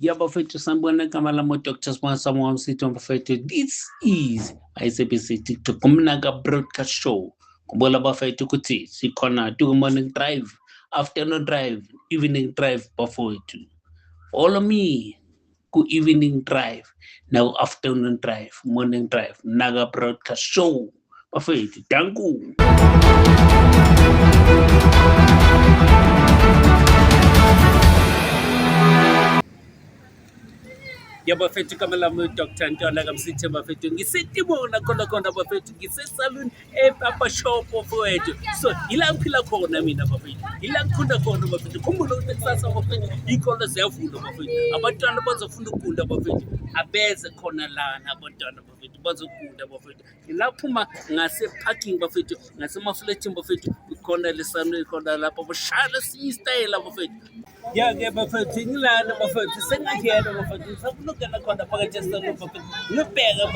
Yeah, bafethu sanibona igama lami uDr. Sibonga Msithi bafethu. This is ISABC TikTok kumnaka broadcast show. Kubola bafethu ukuthi sikhona to morning drive, afternoon drive, evening drive bafethu. Follow me ku evening drive, now afternoon drive, morning drive, naga broadcast show. Bafethu, danku. Ya bafethu kama lami Dr. Ntwana Msithi bafethu ngisetibona khona bafethu ngisesaluni ePapa Shop bafethu. So ila ngiphila khona mina bafethu, ila ngikhunda khona bafethu. Khumbula ukuthi kusasa bafethu ikolo ziyavula bafethu, abantwana bazofunda ukugunda bafethu, abeze khona lana abantwana bafethu bazokugunda bafethu. Ilaphuma ngase parking bafethu, ngasemafletini bafethu, khona lesanu khona lapha bashaya siyistyle bafethu. Ya ke bafethu ngilana bafethu sengangena bafethu sakulungela khona phakathi esalo bafethu ngibheka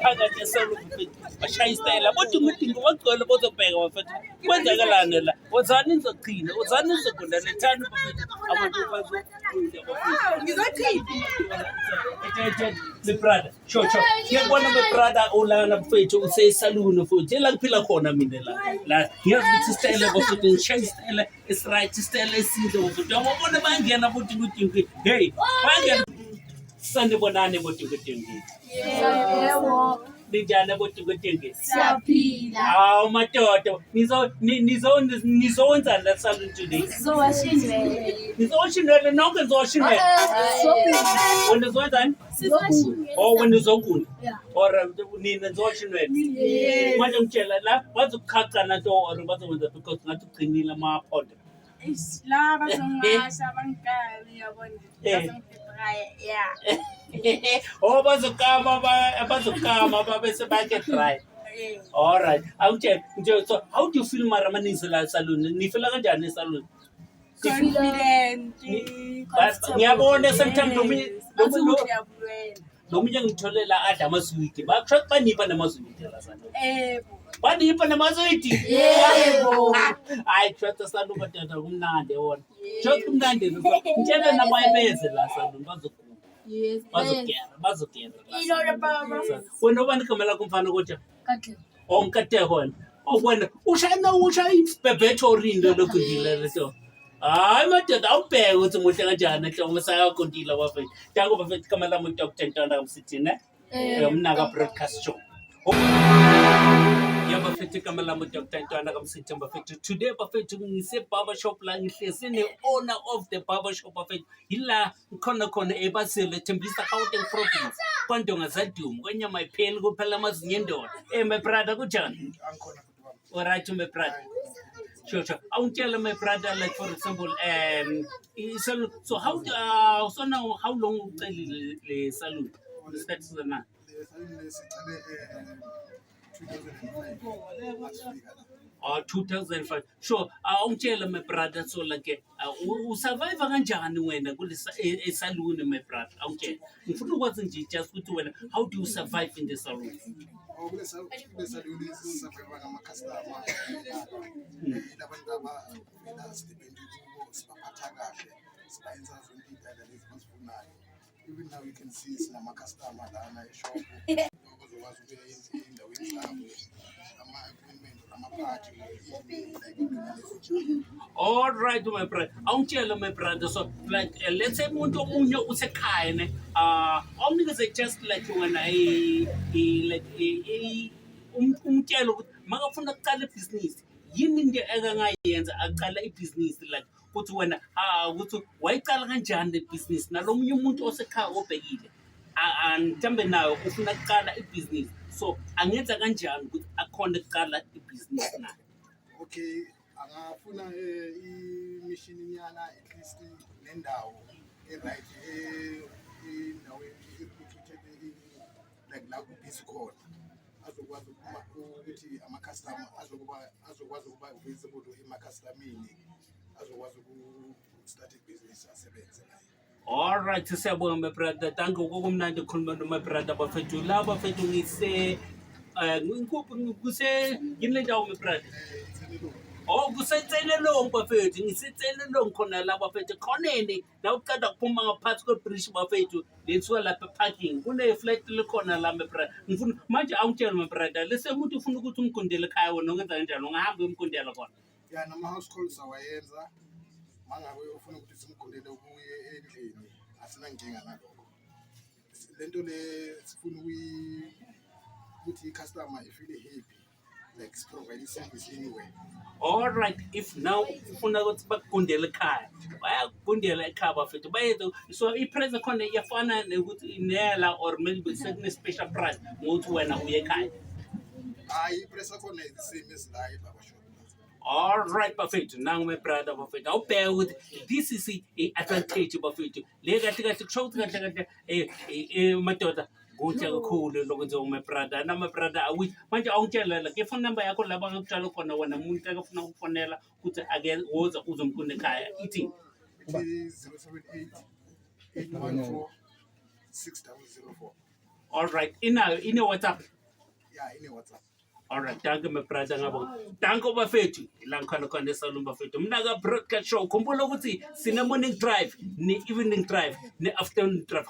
phakathi esalo bafethu bashaya istyle bodwa ngidinga wagcwele bozobheka bafethu kwenzakalana la wozani nizoqhina wozani nizogunda lethani bafethu abantu bazogunda bafethu ngizoqhina le brother sure ngiyabona me brother olana bafethu usesaluni futhi la kuphila khona mina la ngiyazi style bafethu ngishaya istyle is right style esizo bafethu wabona bangena futhi ukuthi hey bangena sanibonani botingotingi Yebo. Linjani botingotingi Siyaphila. Hawu madoda nizonza la salon today Sizowashinela. nizoshinele nonke nizoshinele wena nizowenzani wena nizokunda or nina nizoshinele manje ngitshela la bazokuchacha nato or bazokwenza because ngathi uqinile ama-powder La bazongasha bangikali yabona. Oh, bazokama babese bakhe dry. All right. So how do you feel Maramanisi la salon? Ni feel kanjani salon? Confident. Ngiyabona sometimes nomunye ngitholela adla amaswiti. Bakusho banipha namaswiti la salon. Banipha namaswiti? Yebo. Hayi trust salon batata kumnandi wona. Just kumnandi ngitshela namayibeze la salon bazokuma. Yes. Bazogera. Ilo baba. Wena ubani igama lakho mfana kodwa? Kahle. Ongikateko wena. Wena usha ibhebhetho orindo lokundile leto. Hayi madoda awubheke ukuthi muhle kanjani enhloko mesayakondila bafethu. Danko bafethu igama lami uDr. Ntwana Msithi ne? Umnaka broadcast show. Ya bafethu igama lami uDr. Ntwana Msithi bafethu. Today bafethu ngise barber shop la ngihlezi ne owner of the barber shop bafethu. Ila khona ebasile Thembisa Gauteng province. Kwandonga Zadum kwenye mayipheli kuphela amazinyo endoda. My brother kunjani? Alright my brother. Sure. I won't tell my brother, like for example, so so now how long the salon? That's the man. 2005. Sure. I won't tell my brother so like survive kanjani wena kule salon my brother. Okay. Ngifuna ukwazi nje just ukuthi wena how do you survive in the salon? Even now you can see some customer lana shop bazokwazi ukuyenza endaweni zabo ama-appointment ama-party All right, my brother. I'll my brother. So, like, let's say, omunye usekhaya ne. Omnikeze just like when umtshela ukuthi makafuna ukuqala business. Yini nje engangayenza aqala business like ukuthi wena ukuthi wayiqala kanjani business nalomunye umuntu osekhaya obhekile. Mhlambe nayo ufuna ukuqala business. So, angenza kanjani ukuthi akhona ukuqala business na. Okay. Angafuna imishini nyana at least nendawo right indawo ephuthuthele like la kubhizi khona azokwazi ukuthi ama-customer azokwazi ukuba visible ema-customini azokwazi start business asebenze naye. All right, siyabonga my brother. Thank you kokumnandi ukukhuluma no my brother bafethu. La bafethu ngise ngikuphi ngise yini le ndawo my brother? Oh, kusetsele long bafethu, ngisetsele long khona la bafethu. Khoneni, na uqeda kuphuma ngaphansi kwe-bridge bafethu, lenziwa lapha parking. Kune-flat likhona la brother. Ngifuna manje awungitshela my brother, lese umuntu ufuna ukuthi umgundele ekhaya wena ungenza kanjani? Ungahamba uyomgundela khona. Ya nama-house calls awayenza mangabe ufuna ukuthi simgundele kuye endlini asinankinga nalokho. Lento le sifuna ukuthi i-customer ifile happy, like provide service anyway. All right, if now ufuna ukuthi bakugundele ekhaya, bayakugundela ekhaya bafethu. Bayenza so i-price khona iyafana nokuthi inela or maybe sekune-special price ngokuthi wena uye ekhaya. Hayi i-price yakhona is the same as la eBaba Shop. All right, bafethu, nangu my brother bafethu. Awubheke ukuthi this is i-advantage bafethu. Le kahle kahle kusho ukuthi kahle kahle madoda kuhle kakhulu lokwenziwa my brother. Na my brother awuthi manje awungitshela la ke phone number yakho la bangakutshela khona wena umuntu akafuna ukufonela ukuthi ake woza uzomkunda ekhaya. Ithi 078 814 6004. all right, ine WhatsApp. Yeah, ine WhatsApp. All right, danke my brother ngabo. Danke bafethu. Ila ngikhona khona esalon bafethu. Mina ka broadcast show khumbula ukuthi sine morning drive, ne evening drive, ne afternoon drive.